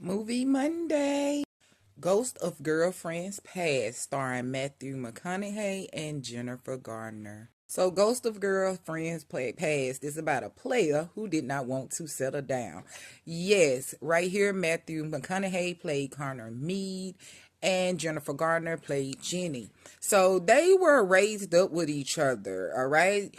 Movie Monday. Ghost of Girlfriends Past, starring Matthew McConaughey and Jennifer Garner. So, Ghost of Girlfriends Past is about a player who did not want to settle down. Yes, right here, Matthew McConaughey played Connor Mead, and Jennifer Garner played Jenny. So they were raised up with each other, all right?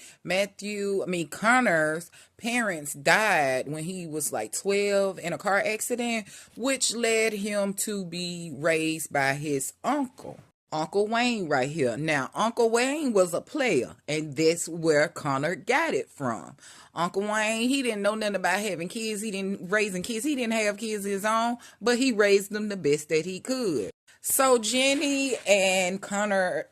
Connor's parents died when he was like 12 in a car accident, which led him to be raised by his uncle. Uncle Wayne right here. Now, Uncle Wayne was a player, and that's where Connor got it from. Uncle Wayne, he didn't know nothing about having kids. He didn't raising kids. He didn't have kids of his own, but he raised them the best that he could. So Jenny and Connor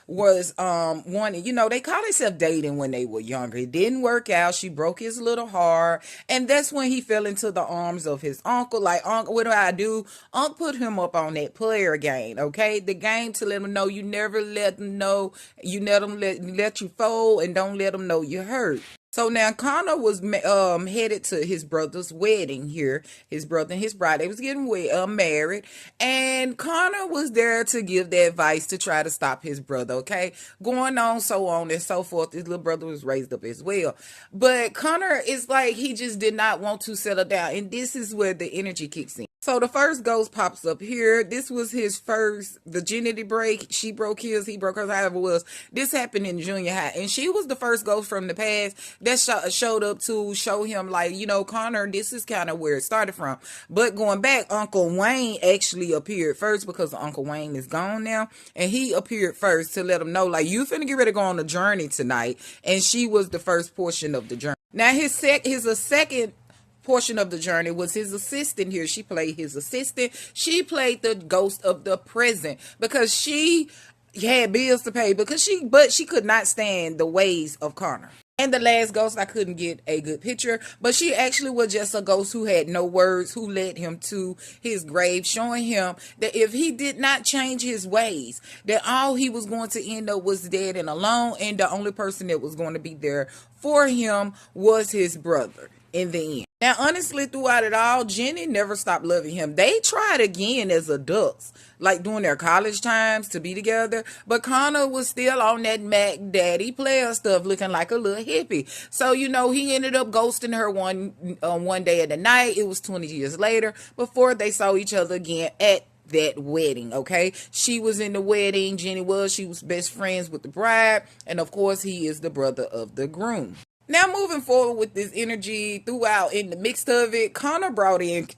was wanting, they call themselves dating when they were younger. It didn't work out. She broke his little heart, and that's when he fell into the arms of his uncle. Like, uncle, what do I do? Uncle put him up on that player game, okay? The game to let him know you never let them know, you let them let you fold, and don't let them know you hurt. So now Connor was headed to his brother's wedding here. His brother and his bride, they was getting married. And Connor was there to give the advice to try to stop his brother, okay? Going on, so on and so forth. His little brother was raised up as well. But Connor is like, he just did not want to settle down. And this is where the energy kicks in. So the first ghost pops up here. This was his first virginity break. She broke his, he broke hers, however it was. This happened in junior high. And she was the first ghost from the past that showed up to show him, like, Connor, this is kind of where it started from. But going back, Uncle Wayne actually appeared first because Uncle Wayne is gone now. And he appeared first to let him know, like, you finna get ready to go on a journey tonight. And she was the first portion of the journey. Now, his second portion of the journey was his assistant here. She played his assistant. She played the ghost of the present because she had bills to pay but she could not stand the ways of Connor. And the last ghost, I couldn't get a good picture, but she actually was just a ghost who had no words, who led him to his grave, showing him that if he did not change his ways, that all he was going to end up was dead and alone, and the only person that was going to be there for him was his brother in the end. Now, honestly, throughout it all, Jenny never stopped loving him. They tried again as adults, like during their college times, to be together. But Connor was still on that Mac Daddy player stuff, looking like a little hippie. So, he ended up ghosting her one day of the night. It was 20 years later before they saw each other again at that wedding, okay? She was in the wedding. Jenny was. She was best friends with the bride. And, of course, he is the brother of the groom. Now, moving forward with this energy throughout in the mix of it, Connor brought in